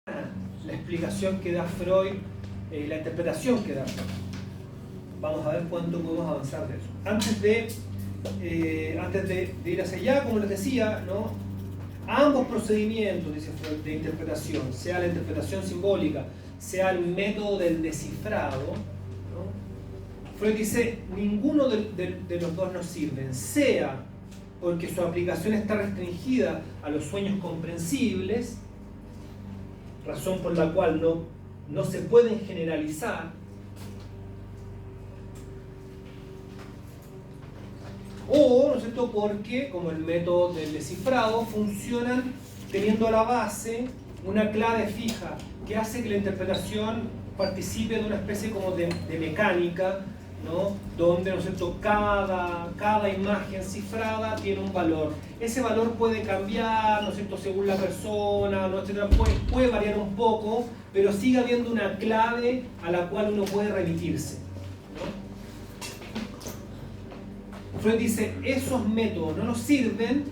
la explicación que da Freud, la interpretación que da Freud. Vamos a ver cuánto podemos avanzar de eso. Antes de ir hacia allá, como les decía, ¿no? Ambos procedimientos, dice Freud, de interpretación, sea la interpretación simbólica, sea el método del descifrado, ¿no? Freud dice, ninguno de los dos nos sirven, sea porque su aplicación está restringida a los sueños comprensibles, razón por la cual no se pueden generalizar, o, ¿no es cierto?, porque, como el método del descifrado, funcionan teniendo a la base una clave fija que hace que la interpretación participe de una especie como de mecánica, ¿no? Donde, ¿no es cierto?, cada imagen cifrada tiene un valor. Ese valor puede cambiar, ¿no es cierto?, según la persona, ¿no? Puede variar un poco, pero sigue habiendo una clave a la cual uno puede remitirse, ¿no? Freud dice, esos métodos no nos sirven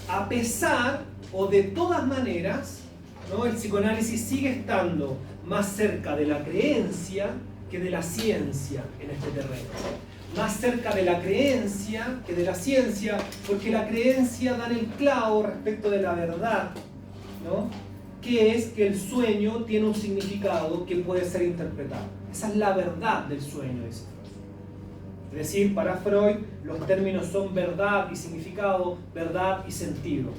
a pesar o de todas maneras, ¿no? El psicoanálisis sigue estando más cerca de la creencia que de la ciencia en este terreno. Más cerca de la creencia que de la ciencia, porque la creencia da en el clavo respecto de la verdad, ¿no? Que es que el sueño tiene un significado que puede ser interpretado. Esa es la verdad del sueño, dice Freud. Es decir, para Freud los términos son verdad y significado, verdad y sentido.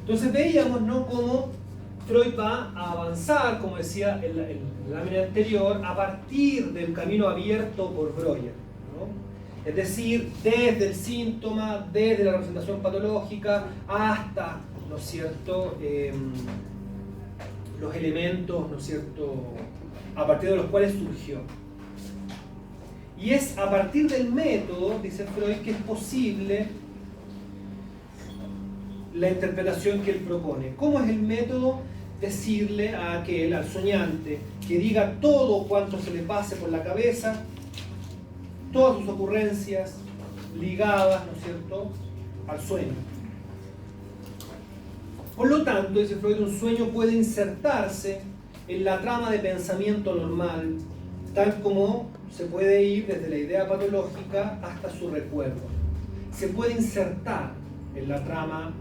Entonces veíamos, ¿no?, cómo Freud va a avanzar, como decía en la lámina anterior, a partir del camino abierto por Breuer, ¿no? Es decir, desde el síntoma, desde la representación patológica, hasta, ¿no es cierto?, los elementos, ¿no es cierto?, a partir de los cuales surgió. Y es a partir del método, dice Freud, que es posible la interpretación que él propone. ¿Cómo es el método? Decirle a aquel, al soñante, que diga todo cuanto se le pase por la cabeza, todas sus ocurrencias ligadas, ¿no es cierto?, al sueño. Por lo tanto, dice Freud, un sueño puede insertarse en la trama de pensamiento normal, tal como se puede ir desde la idea patológica hasta su recuerdo. Se puede insertar en la trama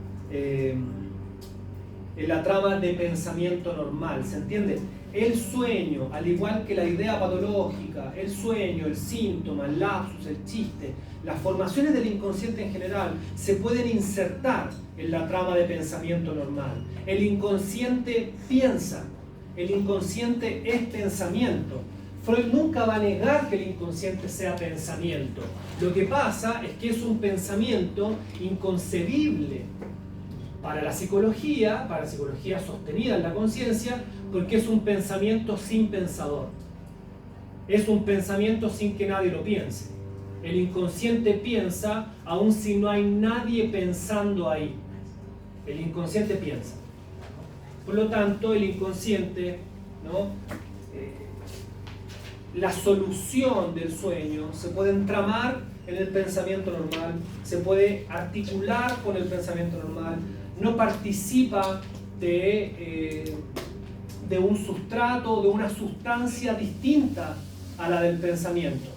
de pensamiento normal, ¿se entiende? El sueño, al igual que la idea patológica, el sueño, el síntoma, el lapsus, el chiste, las formaciones del inconsciente en general, se pueden insertar en la trama de pensamiento normal. El inconsciente piensa, el inconsciente es pensamiento. Freud nunca va a negar que el inconsciente sea pensamiento. Lo que pasa es que es un pensamiento inconcebible para la psicología sostenida en la conciencia, porque es un pensamiento sin pensador. Es un pensamiento sin que nadie lo piense. El inconsciente piensa aun si no hay nadie pensando ahí. El inconsciente piensa. Por lo tanto, el inconsciente, ¿no?, la solución del sueño se puede entramar en el pensamiento normal, se puede articular con el pensamiento normal, no participa de un sustrato, de una sustancia distinta a la del pensamiento.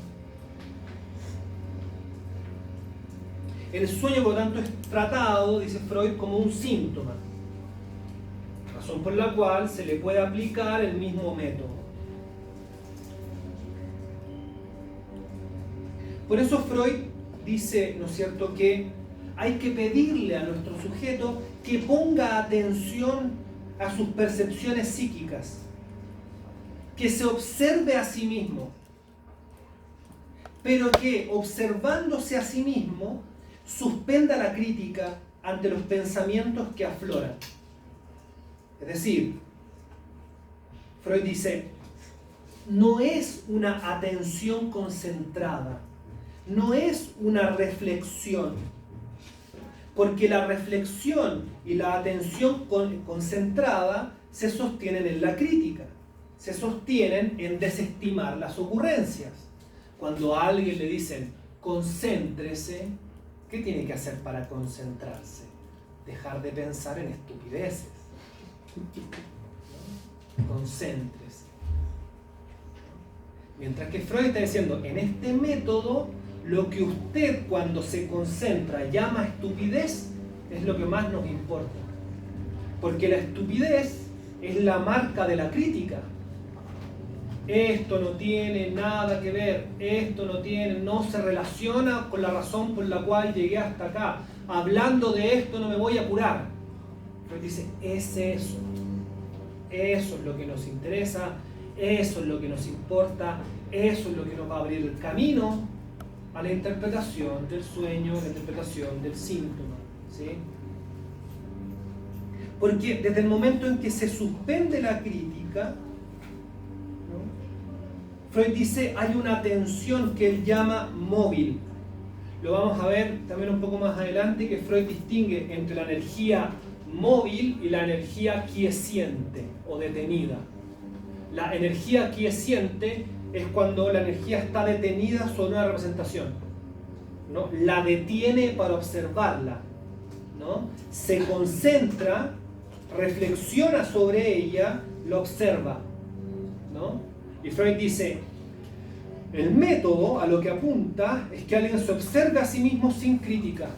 El sueño, por lo tanto, es tratado, dice Freud, como un síntoma, razón por la cual se le puede aplicar el mismo método. Por eso Freud dice, ¿no es cierto?, que hay que pedirle a nuestro sujeto que ponga atención a sus percepciones psíquicas, que se observe a sí mismo, pero que, observándose a sí mismo, suspenda la crítica ante los pensamientos que afloran. Es decir, Freud dice, no es una atención concentrada, no es una reflexión, porque la reflexión y la atención concentrada se sostienen en la crítica, se sostienen en desestimar las ocurrencias. Cuando a alguien le dicen, concéntrese, ¿qué tiene que hacer para concentrarse? Dejar de pensar en estupideces. ¿No? Concéntrese. Mientras que Freud está diciendo, en este método, lo que usted cuando se concentra llama estupidez, es lo que más nos importa. Porque la estupidez es la marca de la crítica. Esto no tiene nada que ver, no se relaciona con la razón por la cual llegué hasta acá. Hablando de esto no me voy a curar. Freud dice, es eso. Eso es lo que nos interesa, eso es lo que nos importa, eso es lo que nos va a abrir el camino a la interpretación del sueño, la interpretación del síntoma. ¿Sí? Porque desde el momento en que se suspende la crítica, Freud dice, hay una tensión que él llama móvil. Lo vamos a ver también un poco más adelante, que Freud distingue entre la energía móvil y la energía quiesciente o detenida. La energía quiesciente es cuando la energía está detenida sobre una representación, ¿no? La detiene para observarla, ¿no? Se concentra, reflexiona sobre ella, lo observa, ¿no? Y Freud dice, el método a lo que apunta es que alguien se observe a sí mismo sin crítica.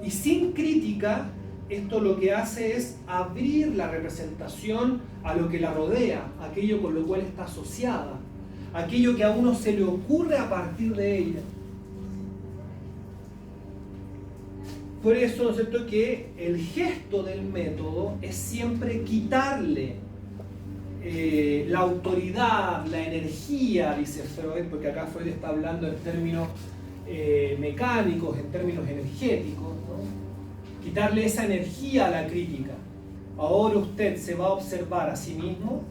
Y sin crítica, esto lo que hace es abrir la representación a lo que la rodea, aquello con lo cual está asociada, aquello que a uno se le ocurre a partir de ella. Por eso, ¿no es cierto?, que el gesto del método es siempre quitarle la autoridad, la energía, dice Freud, porque acá Freud está hablando en términos mecánicos, en términos energéticos, ¿no? Quitarle esa energía a la crítica. Ahora usted se va a observar a sí mismo,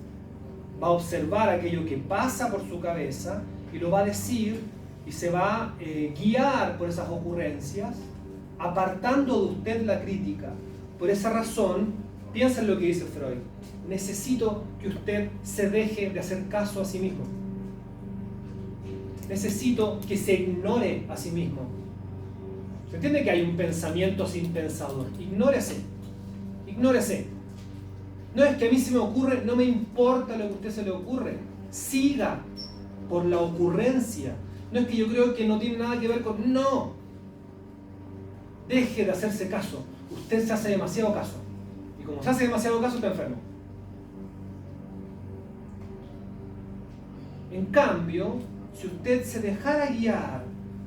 va a observar aquello que pasa por su cabeza y lo va a decir y se va a guiar por esas ocurrencias, apartando de usted la crítica. Por esa razón, piensa en lo que dice Freud. Necesito que usted se deje de hacer caso a sí mismo. Necesito que se ignore a sí mismo. ¿Se entiende que hay un pensamiento sin pensador? Ignórese. Ignórese. No es que a mí se me ocurre, no me importa lo que a usted se le ocurre. Siga por la ocurrencia. No es que yo creo que no tiene nada que ver con... No. Deje de hacerse caso. Usted se hace demasiado caso. Y como se hace demasiado caso, está enfermo. En cambio, si usted se dejara guiar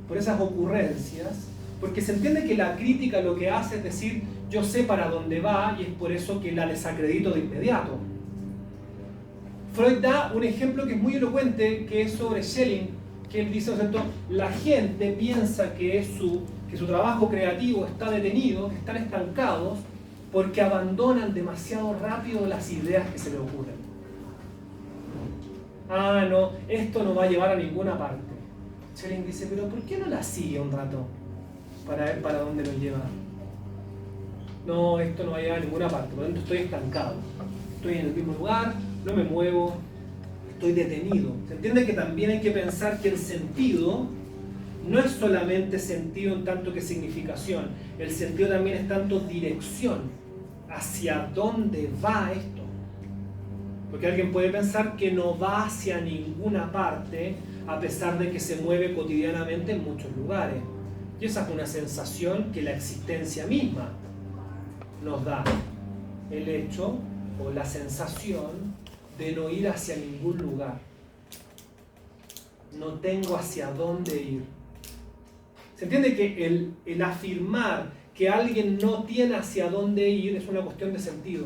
por esas ocurrencias, porque se entiende que la crítica lo que hace es decir, yo sé para dónde va y es por eso que la desacredito de inmediato. Freud da un ejemplo que es muy elocuente, que es sobre Schelling, que él dice, ¿no es cierto?, la gente piensa que su trabajo creativo está detenido, que están estancados, porque abandonan demasiado rápido las ideas que se le ocurren. Ah, no, esto no va a llevar a ninguna parte. Schelling dice, pero ¿por qué no la sigue un rato? Para ver para dónde nos lleva. No, esto no va a llevar a ninguna parte, por lo tanto estoy estancado. Estoy en el mismo lugar, no me muevo, estoy detenido. Se entiende que también hay que pensar que el sentido no es solamente sentido en tanto que significación, el sentido también es tanto dirección, hacia dónde va esto. Porque alguien puede pensar que no va hacia ninguna parte a pesar de que se mueve cotidianamente en muchos lugares. Y esa es una sensación que la existencia misma nos da. El hecho o la sensación de no ir hacia ningún lugar. No tengo hacia dónde ir. ¿Se entiende que el afirmar que alguien no tiene hacia dónde ir es una cuestión de sentido?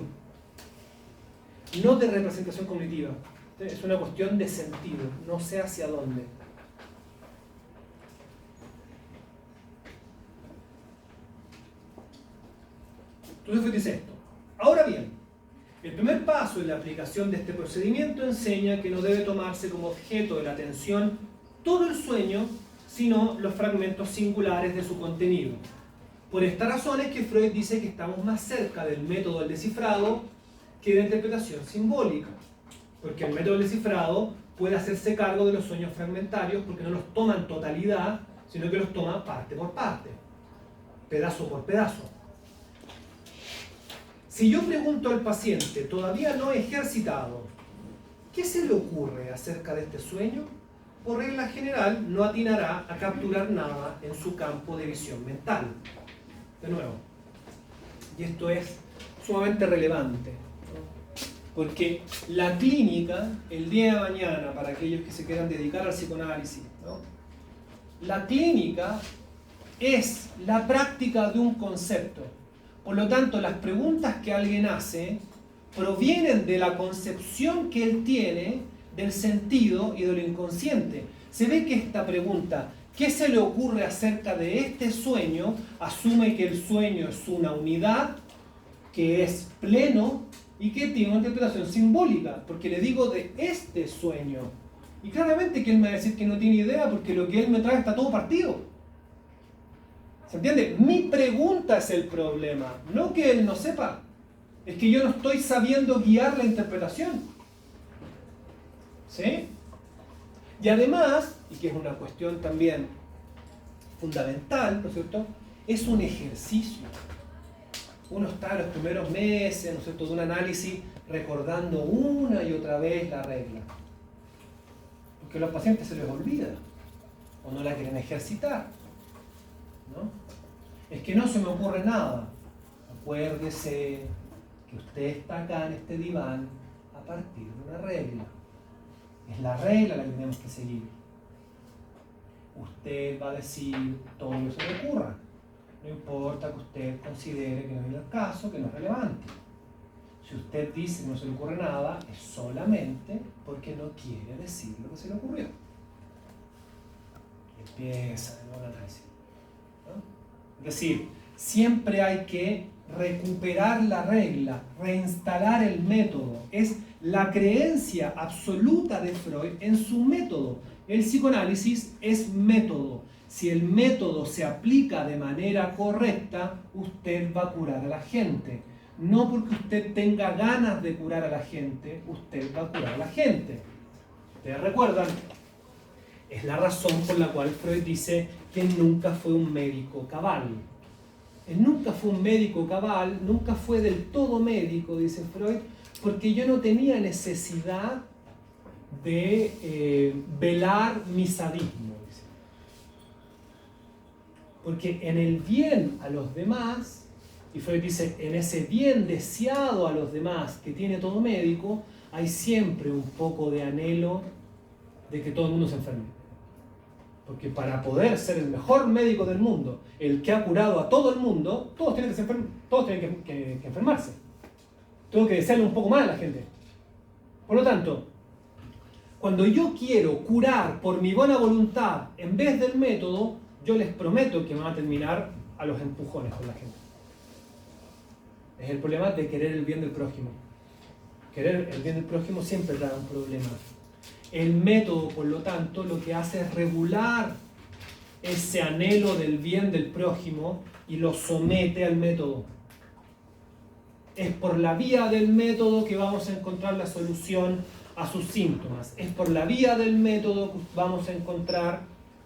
No de representación cognitiva. Es una cuestión de sentido. No sé hacia dónde. Entonces dice esto. Ahora bien, el primer paso en la aplicación de este procedimiento enseña que no debe tomarse como objeto de la atención todo el sueño, sino los fragmentos singulares de su contenido. Por esta razón es que Freud dice que estamos más cerca del método del descifrado que de la interpretación simbólica. Porque el método del descifrado puede hacerse cargo de los sueños fragmentarios porque no los toma en totalidad, sino que los toma parte por parte, pedazo por pedazo. Si yo pregunto al paciente todavía no ejercitado, ¿qué se le ocurre acerca de este sueño? Por regla general, no atinará a capturar nada en su campo de visión mental. De nuevo, y esto es sumamente relevante, ¿no? Porque la clínica, el día de mañana, para aquellos que se quieran dedicar al psicoanálisis, ¿no? La clínica es la práctica de un concepto. Por lo tanto, las preguntas que alguien hace provienen de la concepción que él tiene del sentido y de lo inconsciente. Se ve que esta pregunta, ¿qué se le ocurre acerca de este sueño?, asume que el sueño es una unidad, que es pleno y que tiene una interpretación simbólica, porque le digo de este sueño. Y claramente que él me va a decir que no tiene idea porque lo que él me trae está todo partido. ¿Se entiende? Mi pregunta es el problema, no que él no sepa. Es que yo no estoy sabiendo guiar la interpretación. ¿Sí? Y además, y que es una cuestión también fundamental, ¿no es cierto?, es un ejercicio. Uno está en los primeros meses, ¿no es cierto?, de un análisis recordando una y otra vez la regla. Porque a los pacientes se les olvida o no la quieren ejercitar, ¿no? Es que no se me ocurre nada. Acuérdese que usted está acá en este diván a partir de una regla. Es la regla la que tenemos que seguir. Usted va a decir todo lo que se le ocurra. No importa que usted considere que no es el caso, que no es relevante. Si usted dice que no se le ocurre nada, es solamente porque no quiere decir lo que se le ocurrió. Y empieza de nuevo el análisis, ¿no? Es decir, siempre hay que recuperar la regla, reinstalar el método. Es la creencia absoluta de Freud en su método. El psicoanálisis es método. Si el método se aplica de manera correcta, usted va a curar a la gente. No porque usted tenga ganas de curar a la gente, usted va a curar a la gente. ¿Ustedes recuerdan? Es la razón por la cual Freud dice que nunca fue un médico cabal. Él nunca fue un médico cabal, nunca fue del todo médico, dice Freud, porque yo no tenía necesidad de velar mi sadismo. Dice. Porque en el bien a los demás, y Freud dice, en ese bien deseado a los demás que tiene todo médico, hay siempre un poco de anhelo de que todo el mundo se enferme. Porque para poder ser el mejor médico del mundo, el que ha curado a todo el mundo, todos tienen que enfermarse. Tengo que desearle un poco más a la gente. Por lo tanto, cuando yo quiero curar por mi buena voluntad en vez del método, yo les prometo que van a terminar a los empujones con la gente. Es el problema de querer el bien del prójimo. Querer el bien del prójimo siempre trae un problema. El método, por lo tanto, lo que hace es regular ese anhelo del bien del prójimo y lo somete al método. Es por la vía del método que vamos a encontrar la solución a sus síntomas. Es por la vía del método que vamos a encontrar,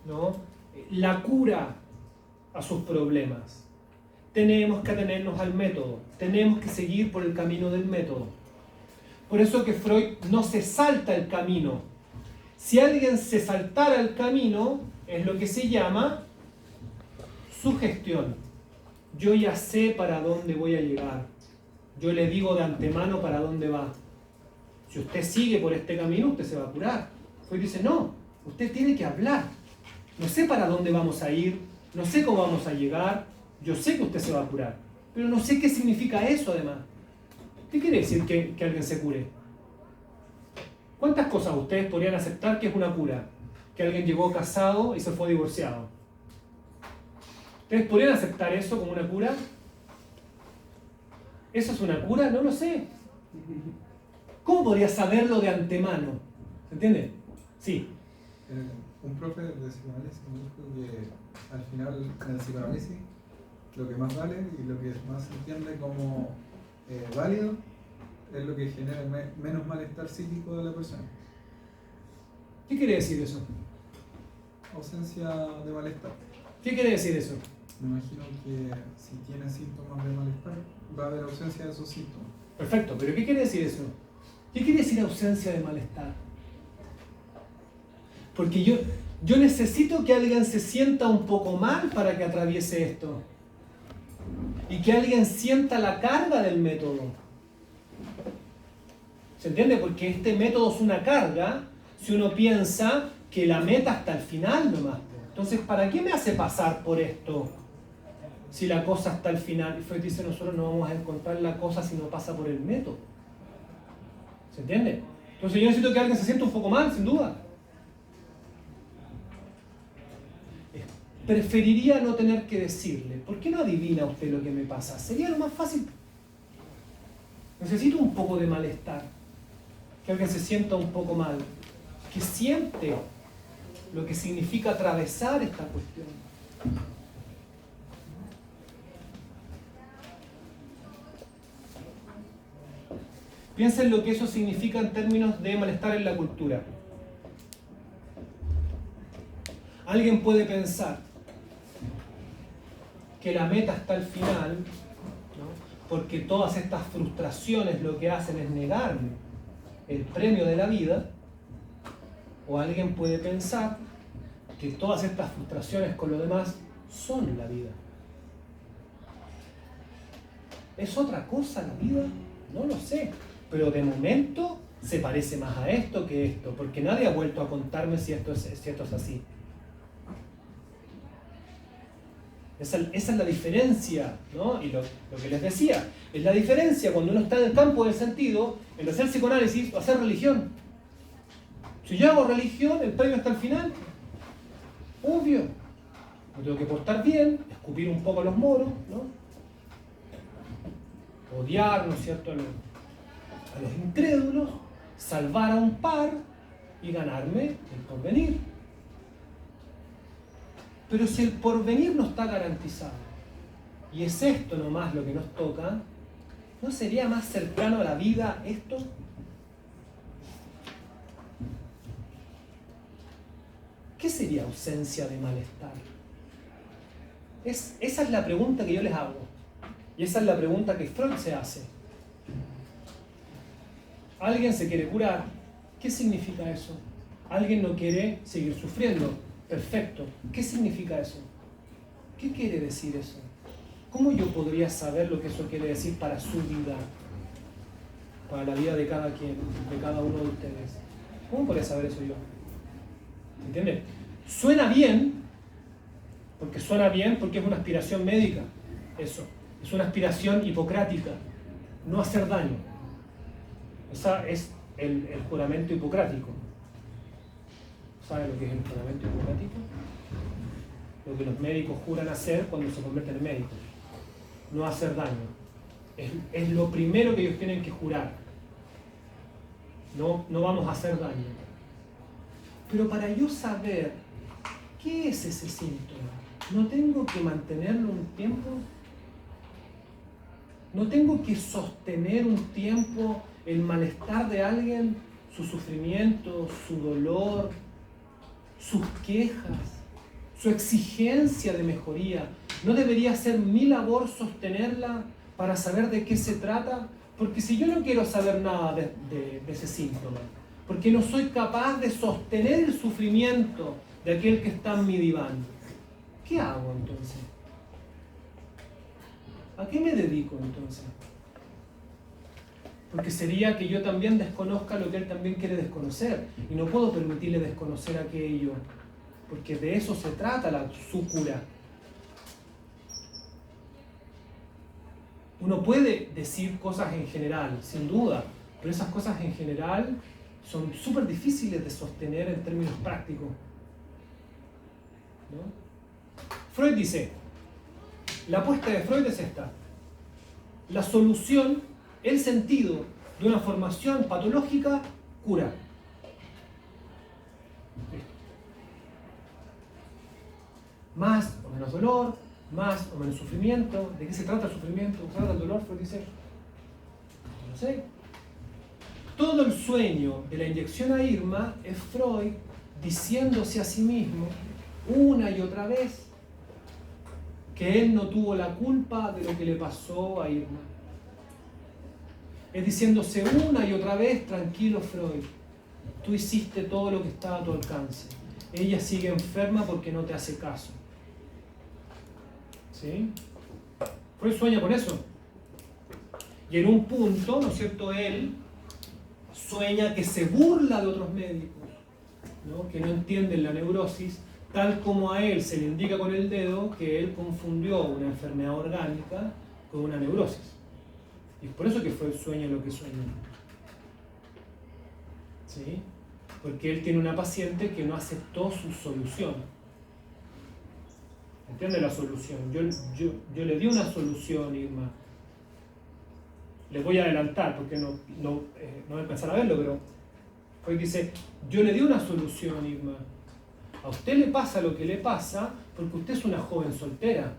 ¿no?, la cura a sus problemas. Tenemos que atenernos al método. Tenemos que seguir por el camino del método. Por eso que Freud no se salta el camino. Si alguien se saltara el camino, es lo que se llama sugestión. Yo ya sé para dónde voy a llegar. Yo le digo de antemano para dónde va. Si usted sigue por este camino, usted se va a curar. Freud dice, no, usted tiene que hablar. No sé para dónde vamos a ir, no sé cómo vamos a llegar, yo sé que usted se va a curar, pero no sé qué significa eso además. ¿Qué quiere decir que alguien se cure? ¿Cuántas cosas ustedes podrían aceptar que es una cura? Que alguien llegó casado y se fue divorciado. ¿Ustedes podrían aceptar eso como una cura? ¿Eso es una cura? No lo sé. ¿Cómo podría saberlo de antemano? ¿Se entiende? Sí. Un profe de psicoanálisis me dijo que al final en el psicoanálisis lo que más vale y lo que más se entiende como válido es lo que genera menos malestar psíquico de la persona. ¿Qué quiere decir eso? Ausencia de malestar. ¿Qué quiere decir eso? Me imagino que si tiene síntomas de malestar, va a haber ausencia de esos síntomas. Perfecto, pero ¿qué quiere decir eso? ¿Qué quiere decir ausencia de malestar? Porque yo necesito que alguien se sienta un poco mal para que atraviese esto. Y que alguien sienta la carga del método. ¿Se entiende? Porque este método es una carga si uno piensa que la meta está al final nomás. Entonces, ¿para qué me hace pasar por esto? Si la cosa está al final. Y Freud dice, nosotros no vamos a encontrar la cosa si no pasa por el método. ¿Se entiende? Entonces yo necesito que alguien se sienta un poco mal, sin duda. Preferiría no tener que decirle, ¿por qué no adivina usted lo que me pasa? Sería lo más fácil. Necesito un poco de malestar. Que alguien se sienta un poco mal. Que siente lo que significa atravesar esta cuestión. Piensa en lo que eso significa en términos de malestar en la cultura. Alguien puede pensar que la meta está al final, ¿no? Porque todas estas frustraciones lo que hacen es negarme el premio de la vida, o alguien puede pensar que todas estas frustraciones con lo demás son la vida. ¿Es otra cosa la vida? No lo sé, pero de momento se parece más a esto que esto, porque nadie ha vuelto a contarme si esto es así. Esa es la diferencia, ¿no? Y lo que les decía, es la diferencia cuando uno está en el campo del sentido, en hacer psicoanálisis o hacer religión. Si yo hago religión, el premio está al final. Obvio. Me tengo que portar bien, escupir un poco a los moros, ¿no? Odiar, ¿no es cierto?, a los incrédulos, salvar a un par y ganarme el porvenir. Pero si el porvenir no está garantizado, y es esto nomás lo que nos toca, ¿no sería más cercano a la vida esto? ¿Qué sería ausencia de malestar? Esa es la pregunta que yo les hago. Y esa es la pregunta que Freud se hace. Alguien se quiere curar. ¿Qué significa eso? Alguien no quiere seguir sufriendo. Perfecto. ¿Qué significa eso? ¿Qué quiere decir eso? ¿Cómo yo podría saber lo que eso quiere decir para su vida? Para la vida de cada quien, de cada uno de ustedes. ¿Cómo podría saber eso yo? ¿Entienden? Suena bien, porque es una aspiración médica. Eso. Es una aspiración hipocrática. No hacer daño. Ese es el juramento hipocrático. ¿Sabe lo que es el juramento hipocrático? Lo que los médicos juran hacer cuando se convierten en médicos. No hacer daño. Es lo primero que ellos tienen que jurar. No vamos a hacer daño. Pero para yo saber qué es ese síntoma, ¿no tengo que mantenerlo un tiempo? ¿No tengo que sostener un tiempo el malestar de alguien, su sufrimiento, su dolor, sus quejas, su exigencia de mejoría? ¿No debería ser mi labor sostenerla para saber de qué se trata? Porque si yo no quiero saber nada de ese síntoma, porque no soy capaz de sostener el sufrimiento de aquel que está en mi diván, ¿qué hago entonces? ¿A qué me dedico entonces? Porque sería que yo también desconozca lo que él también quiere desconocer, y no puedo permitirle desconocer aquello, porque de eso se trata su cura. Uno puede decir cosas en general, sin duda, pero esas cosas en general son súper difíciles de sostener en términos prácticos, ¿no? Freud dice, la apuesta de Freud es esta: la solución, el sentido de una formación patológica, cura. Más o menos dolor, más o menos sufrimiento. ¿De qué se trata el sufrimiento? ¿Se trata el dolor? Freud dice, no sé. Todo el sueño de la inyección a Irma es Freud diciéndose a sí mismo una y otra vez que él no tuvo la culpa de lo que le pasó a Irma. Es diciéndose una y otra vez, tranquilo Freud, tú hiciste todo lo que estaba a tu alcance. Ella sigue enferma porque no te hace caso. ¿Sí? Freud sueña con eso. Y en un punto, ¿no es cierto?, él sueña que se burla de otros médicos, ¿no?, que no entienden la neurosis, tal como a él se le indica con el dedo que él confundió una enfermedad orgánica con una neurosis. Y es por eso que Freud sueña lo que sueña. ¿Sí? Porque él tiene una paciente que no aceptó su solución. ¿Entiende la solución? Yo le di una solución, Irma. Les voy a adelantar porque no voy a empezar a verlo, pero Freud dice, yo le di una solución, Irma. A usted le pasa lo que le pasa porque usted es una joven soltera.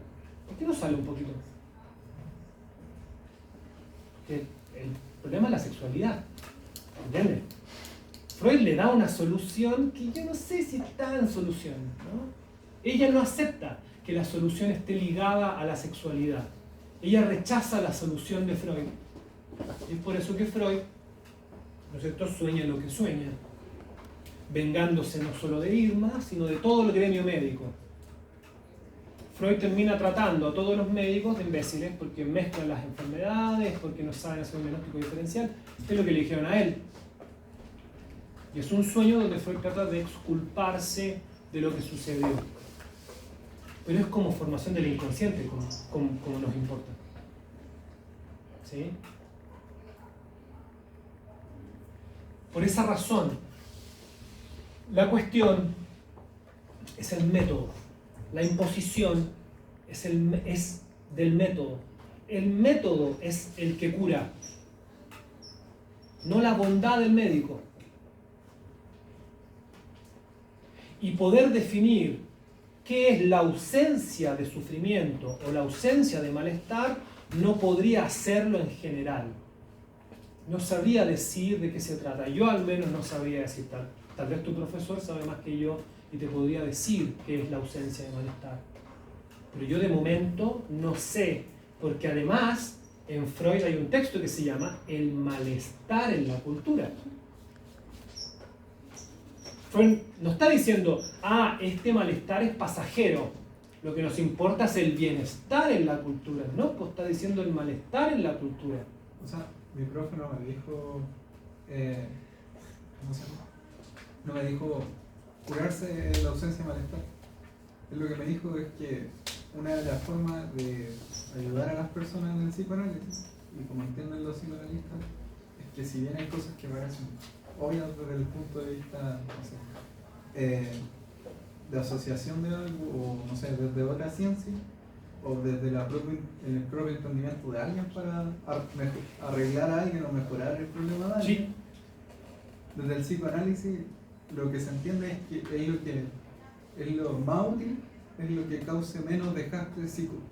¿Por qué no sale un poquito? Porque el problema es la sexualidad. ¿Entiende? Freud le da una solución que yo no sé si está en solución, ¿no? Ella no acepta que la solución esté ligada a la sexualidad. Ella rechaza la solución de Freud. Y es por eso que Freud, ¿no es cierto?, sueña lo que sueña, vengándose no solo de Irma, sino de todo el gremio médico. Freud termina tratando a todos los médicos de imbéciles porque mezclan las enfermedades, porque no saben hacer un diagnóstico diferencial. Es lo que le dijeron a él. Y es un sueño donde Freud trata de exculparse de lo que sucedió. Pero es como formación del inconsciente, como nos importa. ¿Sí? Por esa razón, la cuestión es el método. La imposición es del método. El método es el que cura, no la bondad del médico. Y poder definir qué es la ausencia de sufrimiento o la ausencia de malestar no podría hacerlo en general. No sabría decir de qué se trata. Yo al menos no sabría decir tal vez tu profesor sabe más que yo y te podría decir qué es la ausencia de malestar. Pero yo de momento no sé, porque además en Freud hay un texto que se llama El malestar en la cultura. Freud no está diciendo, este malestar es pasajero, lo que nos importa es el bienestar en la cultura. No, pues está diciendo el malestar en la cultura. O sea, mi profe no me dijo, ¿cómo se llama? No me dijo curarse de la ausencia de malestar. Él lo que me dijo es que una de las formas de ayudar a las personas en el psicoanálisis, y como entienden los psicoanalistas, es que si bien hay cosas que parecen obvias desde el punto de vista, no sé, de asociación de algo, o no sé, desde otra ciencia, o desde el propio entendimiento de alguien para arreglar a alguien o mejorar el problema de alguien. Sí. Desde el psicoanálisis lo que se entiende es que es lo más útil, es lo que cause menos desgaste psíquico.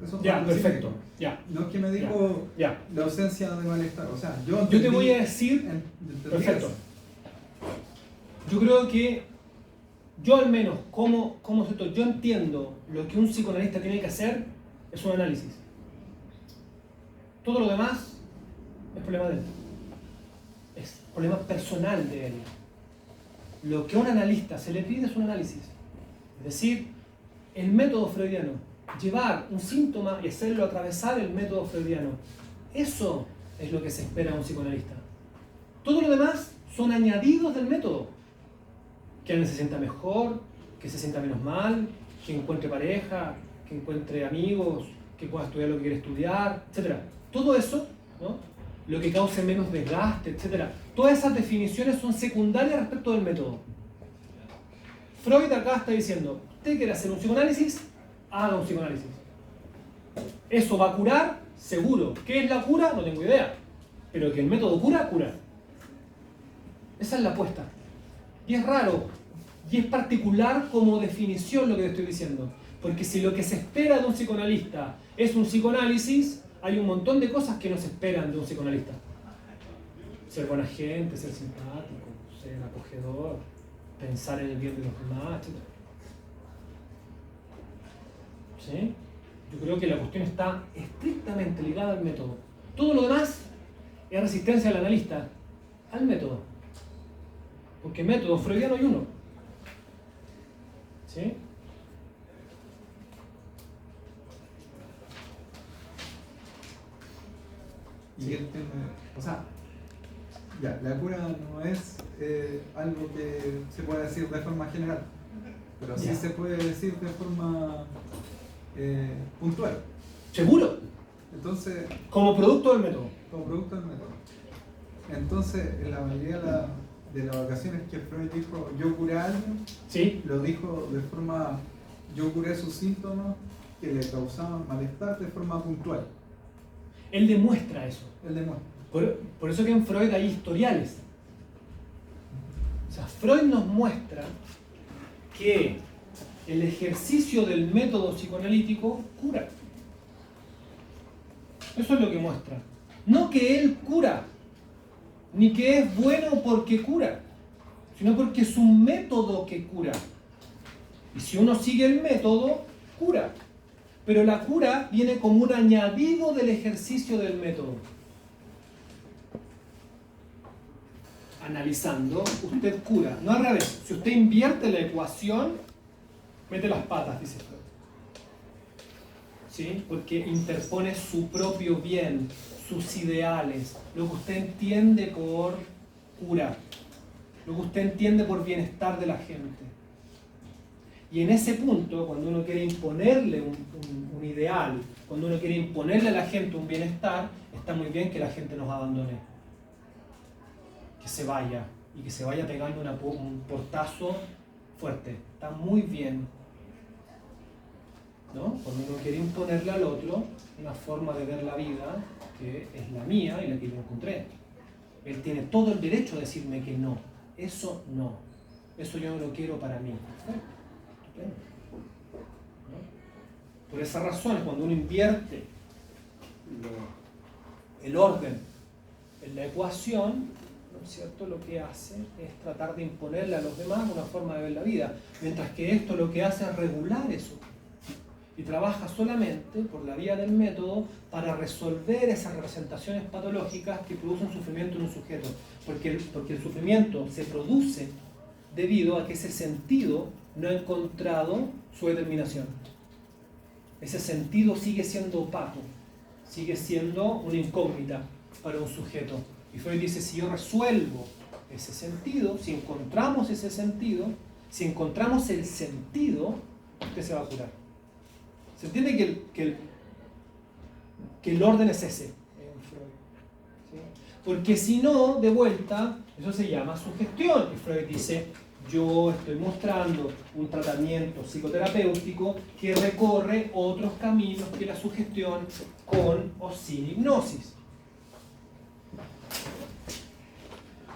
Eso Ya, perfecto. Ya. No es que me dijo Ya. la ausencia de malestar. O sea, yo te voy a decir. Perfecto. Yo creo que yo al menos, yo entiendo lo que un psicoanalista tiene que hacer es un análisis. Todo lo demás es problema de él. Es problema personal de él. Lo que a un analista se le pide es un análisis. Es decir, el método freudiano, llevar un síntoma y hacerlo atravesar el método freudiano. Eso es lo que se espera de un psicoanalista. Todo lo demás son añadidos del método. Que alguien se sienta mejor, que se sienta menos mal, que encuentre pareja, que encuentre amigos, que pueda estudiar lo que quiere estudiar, etc. Todo eso, ¿no?, lo que cause menos desgaste, etc. Todas esas definiciones son secundarias respecto del método. Freud acá está diciendo, usted quiere hacer un psicoanálisis, haga un psicoanálisis. ¿Eso va a curar? Seguro. ¿Qué es la cura? No tengo idea. Pero que el método cura, cura. Esa es la apuesta. Y es raro, y es particular como definición lo que te estoy diciendo. Porque si lo que se espera de un psicoanalista es un psicoanálisis, hay un montón de cosas que no se esperan de un psicoanalista. ser buena gente, ser simpático, ser acogedor, pensar en el bien de los demás, etc. ¿Sí? Yo creo que la cuestión está estrictamente ligada al método. Todo lo demás es resistencia del analista al método. Porque método freudiano hay uno. ¿Sí? Y el tema, o sea, ya, la cura no es algo que se pueda decir de forma general, pero sí Ya. se puede decir de forma puntual. ¿Seguro? Entonces, Como producto del método. como producto del método. Entonces, en la mayoría de las ocasiones que Freud dijo yo curé a alguien, ¿Sí? lo dijo de forma, yo curé sus síntomas que le causaban malestar de forma puntual. Él demuestra eso. Él demuestra. Por eso que en Freud hay historiales. O sea, Freud nos muestra que el ejercicio del método psicoanalítico cura. Eso es lo que muestra. No que él cura, ni que es bueno porque cura, sino porque es un método que cura. Y si uno sigue el método, cura. Pero la cura viene como un añadido del ejercicio del método. Analizando, usted cura. No al revés. Si usted invierte la ecuación, mete las patas, dice Freud. ¿Sí? Porque interpone su propio bien, sus ideales, lo que usted entiende por cura, lo que usted entiende por bienestar de la gente. Y en ese punto, cuando uno quiere imponerle un ideal, cuando uno quiere imponerle a la gente un bienestar, está muy bien que la gente nos abandone. Que se vaya, y que se vaya pegando un portazo fuerte. Está muy bien. ¿No? Cuando uno quiere imponerle al otro una forma de ver la vida que es la mía y la que yo encontré. Él tiene todo el derecho a decirme que no. Eso no. Eso yo no lo quiero para mí. ¿No? Por esa razón, cuando uno invierte el orden en la ecuación, ¿no es cierto? Lo que hace es tratar de imponerle a los demás una forma de ver la vida. Mientras que esto lo que hace es regular eso. Y trabaja solamente por la vía del método para resolver esas representaciones patológicas que producen sufrimiento en un sujeto. Porque el sufrimiento se produce debido a que ese sentido no ha encontrado su determinación. Ese sentido sigue siendo opaco, sigue siendo una incógnita para un sujeto. Y Freud dice, si yo resuelvo ese sentido, si encontramos ese sentido, si encontramos el sentido, usted se va a curar. ¿Se entiende que el orden es ese en Freud? ¿Sí? Porque si no, de vuelta, eso se llama sugestión. Y Freud dice, yo estoy mostrando un tratamiento psicoterapéutico que recorre otros caminos que la sugestión con o sin hipnosis.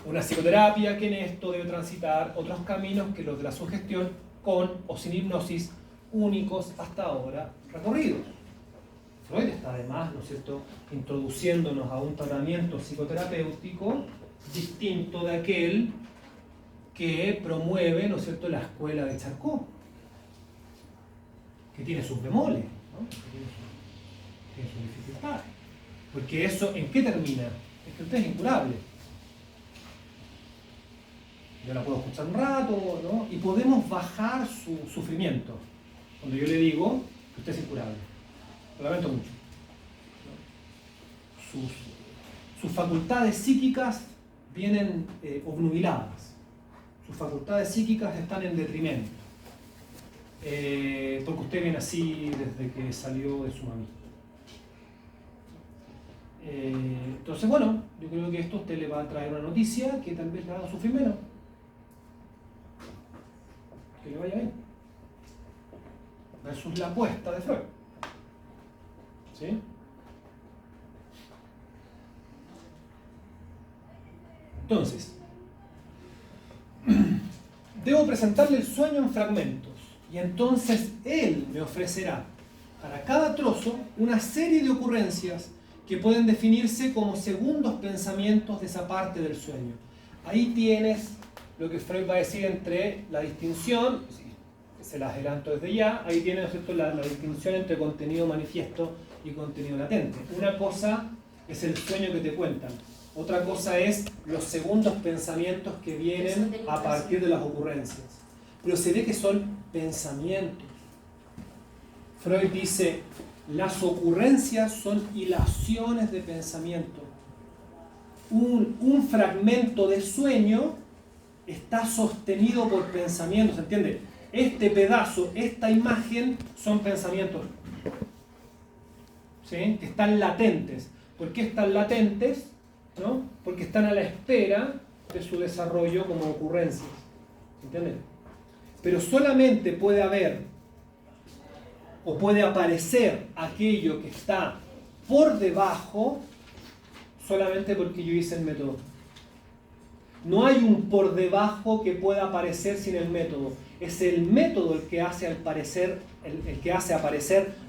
Una psicoterapia que en esto debe transitar otros caminos que los de la sugestión con o sin hipnosis, únicos hasta ahora recorridos. Freud está además, ¿no es cierto?, introduciéndonos a un tratamiento psicoterapéutico distinto de aquel que promueve, ¿no es cierto?, la escuela de Charcot, que tiene sus bemoles, ¿no? Tiene sus dificultades. Porque eso, ¿en qué termina? Es que usted es incurable. Yo la puedo escuchar un rato, ¿no? Y podemos bajar su sufrimiento. Cuando yo le digo que usted es incurable. Lo lamento mucho. Sus facultades psíquicas vienen obnubiladas. Sus facultades psíquicas están en detrimento. Porque usted viene así desde que salió de su mami. Entonces, bueno, yo creo que esto a usted le va a traer una noticia que tal vez le haga sufrir menos. Que le vaya bien. Versus la apuesta de Freud. ¿Sí? Entonces, debo presentarle el sueño en fragmentos y entonces él me ofrecerá para cada trozo una serie de ocurrencias que pueden definirse como segundos pensamientos de esa parte del sueño. Ahí tienes lo que Freud va a decir entre la distinción, se las adelanto desde ya, ahí tienes, ¿no es cierto?, la distinción entre contenido manifiesto y contenido latente. Una cosa es el sueño que te cuentan, otra cosa es los segundos pensamientos que vienen a partir de las ocurrencias. Pero se ve que son pensamientos. Freud dice, las ocurrencias son hilaciones de pensamiento. Un fragmento de sueño está sostenido por pensamientos, ¿entiende? Este pedazo, esta imagen son pensamientos, ¿sí?, que están latentes. ¿Por qué están latentes? ¿No? Porque están a la espera de su desarrollo como ocurrencias, ¿entiendes? Pero solamente puede haber o puede aparecer aquello que está por debajo solamente porque yo hice el método. No hay un por debajo que pueda aparecer sin el método. Es el método el que hace aparecer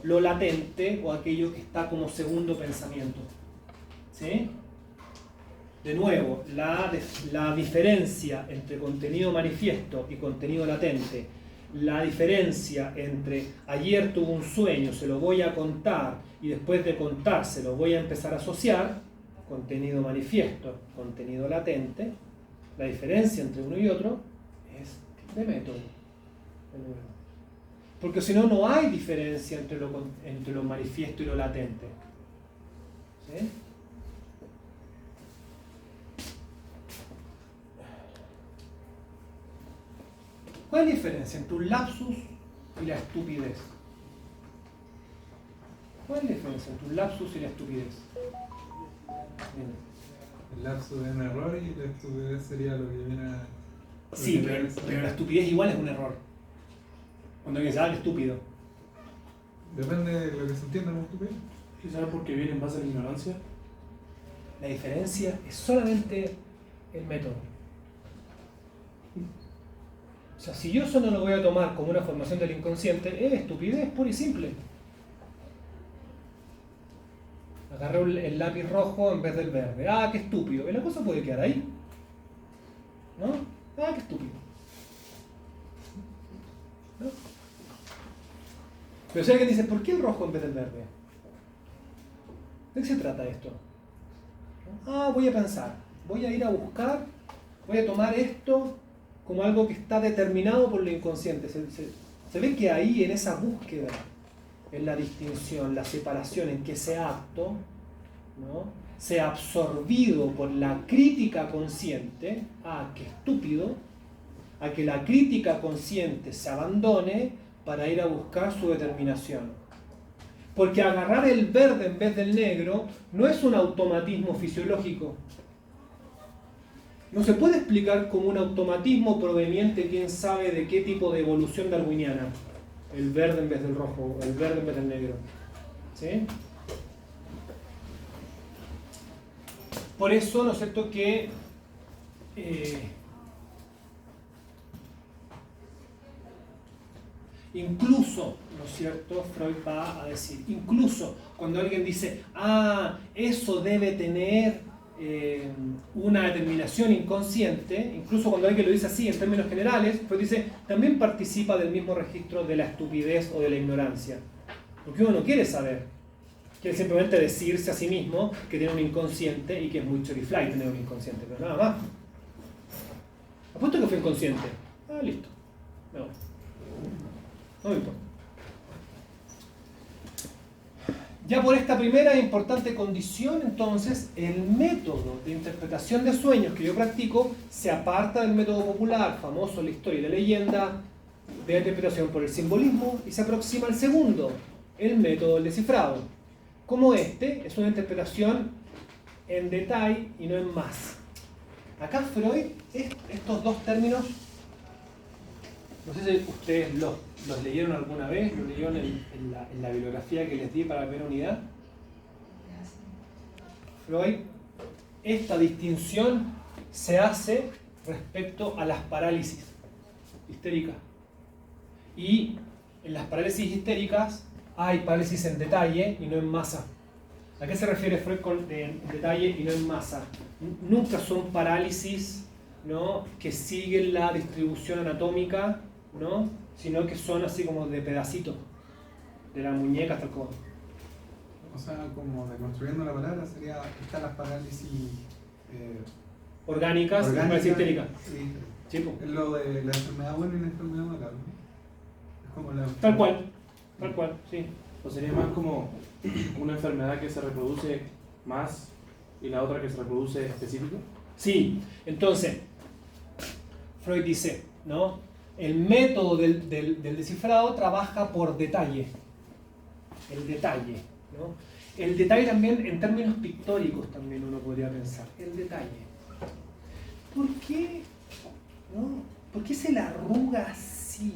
lo latente o aquello que está como segundo pensamiento. ¿Sí? De nuevo, la diferencia entre contenido manifiesto y contenido latente, la diferencia entre ayer tuve un sueño, se lo voy a contar y después de contar se lo voy a empezar a asociar, contenido manifiesto, contenido latente, la diferencia entre uno y otro es de método. Porque si no, no hay diferencia entre lo manifiesto y lo latente. ¿Sí? ¿Cuál es la diferencia entre un lapsus y la estupidez? ¿Cuál es la diferencia entre un lapsus y la estupidez? Bien. El lapsus es un error y la estupidez sería lo que viene a... Sí, pero la estupidez igual es un error. Cuando alguien dice, estúpido. Depende de lo que se entienda como estupidez. ¿Quizás porque viene en base a la ignorancia? La diferencia es solamente el método. O sea, si yo eso no lo voy a tomar como una formación del inconsciente, es estupidez pura y simple. Agarré el lápiz rojo en vez del verde. Qué estúpido. Y la cosa puede quedar ahí. ¿No? Qué estúpido. ¿No? Pero si alguien dice, ¿por qué el rojo en vez del verde? ¿De qué se trata esto? Voy a pensar. Voy a ir a buscar. Voy a tomar esto como algo que está determinado por lo inconsciente. Se ve que ahí, en esa búsqueda, en la distinción, la separación, en que ese acto, ¿no?, sea absorbido por la crítica consciente, qué estúpido, a que la crítica consciente se abandone para ir a buscar su determinación. Porque agarrar el verde en vez del negro no es un automatismo fisiológico. No se puede explicar como un automatismo proveniente, quién sabe de qué tipo de evolución darwiniana. El verde en vez del rojo, el verde en vez del negro. ¿Sí? Por eso, ¿no es cierto?, que incluso, ¿no es cierto?, Freud va a decir, incluso cuando alguien dice, eso debe tener una determinación inconsciente, incluso cuando alguien lo dice así en términos generales, Freud dice, también participa del mismo registro de la estupidez o de la ignorancia. Porque uno no quiere saber, quiere simplemente decirse a sí mismo que tiene un inconsciente y que es muy chorifly tener un inconsciente, pero nada más. Apuesto que fue inconsciente. Listo. No me importa. Ya por esta primera importante condición, entonces, el método de interpretación de sueños que yo practico se aparta del método popular, famoso en la historia y la leyenda, de la interpretación por el simbolismo, y se aproxima al segundo, el método del descifrado. Como este es una interpretación en detalle y no en más. Acá Freud, estos dos términos, no sé si ustedes los leyeron alguna vez, los leyeron en la bibliografía que les di para la primera unidad. Freud, esta distinción se hace respecto a las parálisis histéricas. Y en las parálisis histéricas hay parálisis en detalle y no en masa. ¿A qué se refiere Freud con detalle y no en masa? Nunca son parálisis, ¿no?, que siguen la distribución anatómica, ¿no?, sino que son así como de pedacitos, de la muñeca hasta el codo. O sea, como deconstruyendo la palabra, sería están las parálisis Orgánicas y parálisis histéricas. Sí. Sí, po. Es lo de la enfermedad buena y la enfermedad mala, ¿no? Es como la... Tal cual, sí. O sería más como una enfermedad que se reproduce más y la otra que se reproduce específico. Sí, entonces, Freud dice, ¿no?, el método del descifrado trabaja por detalle. El detalle, ¿no? El detalle también, en términos pictóricos, también uno podría pensar. El detalle. ¿Por qué, no? ¿Por qué se la arruga así?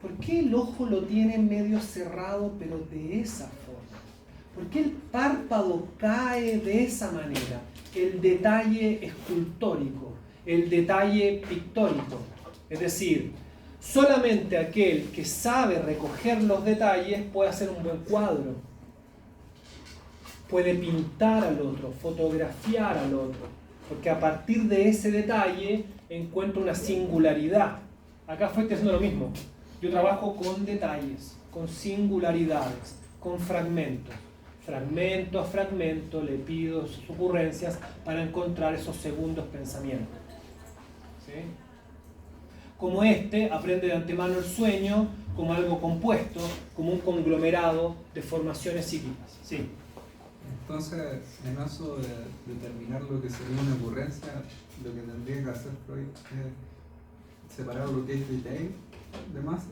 ¿Por qué el ojo lo tiene medio cerrado, pero de esa forma? ¿Por qué el párpado cae de esa manera? El detalle escultórico, el detalle pictórico. Es decir, solamente aquel que sabe recoger los detalles puede hacer un buen cuadro. Puede pintar al otro, fotografiar al otro. Porque a partir de ese detalle encuentra una singularidad. Acá Freud está haciendo lo mismo. Yo trabajo con detalles, con singularidades, con fragmentos. Fragmento a fragmento le pido sus ocurrencias para encontrar esos segundos pensamientos. ¿Sí? Como este, aprende de antemano el sueño como algo compuesto, como un conglomerado de formaciones psíquicas. ¿Sí? Entonces, en eso de determinar lo que sería una ocurrencia, lo que tendría que hacer Freud es separar lo que es detalle de masa.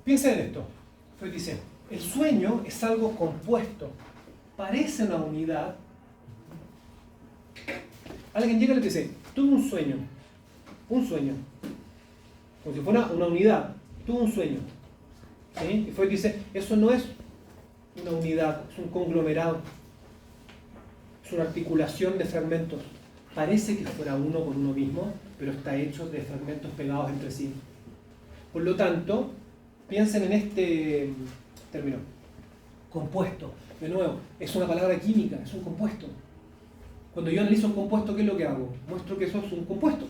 Piensa en esto. Freud dice, el sueño es algo compuesto, parece una unidad. Alguien llega y le dice, tuve un sueño, como si fuera una unidad, tuve un sueño. ¿Sí? Y Freud dice, eso no es una unidad, es un conglomerado, es una articulación de fragmentos. Parece que fuera uno con uno mismo, pero está hecho de fragmentos pegados entre sí. Por lo tanto, piensen en este término, compuesto. De nuevo, es una palabra química, es un compuesto. Cuando yo analizo un compuesto, ¿qué es lo que hago? Muestro que eso es un compuesto.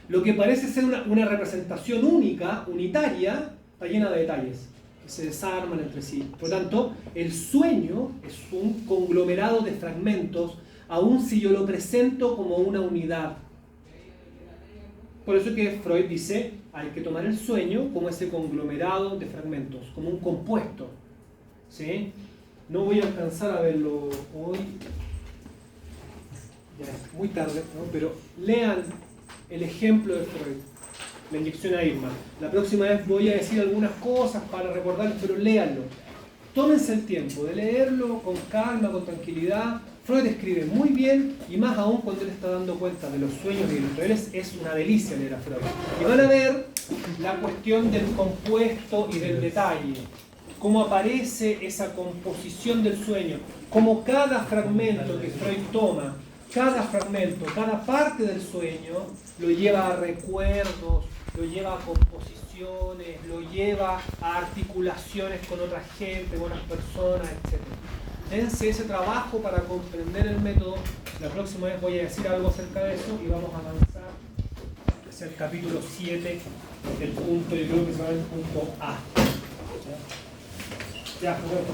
Lo que parece ser una representación única, unitaria, está llena de detalles que se desarman entre sí. Por lo tanto, el sueño es un conglomerado de fragmentos, aun si yo lo presento como una unidad. Por eso que Freud dice, hay que tomar el sueño como ese conglomerado de fragmentos, como un compuesto. ¿Sí? No voy a alcanzar a verlo hoy, ya es muy tarde, ¿no? Pero lean el ejemplo de Freud, la inyección a Irma. La próxima vez voy a decir algunas cosas para recordarles, pero léanlo. Tómense el tiempo de leerlo con calma, con tranquilidad. Freud escribe muy bien, y más aún cuando él está dando cuenta de los sueños y de los es una delicia leer a Freud. Y van a ver la cuestión del compuesto y del detalle, cómo aparece esa composición del sueño, cómo cada fragmento que Freud toma, cada fragmento, cada parte del sueño, lo lleva a recuerdos, lo lleva a composiciones, lo lleva a articulaciones con otra gente, con otras personas, etc. Dense ese trabajo para comprender el método. La próxima vez voy a decir algo acerca de eso y vamos a avanzar hacia el capítulo 7, el punto, yo creo que se va el punto A. Ya, Roberto.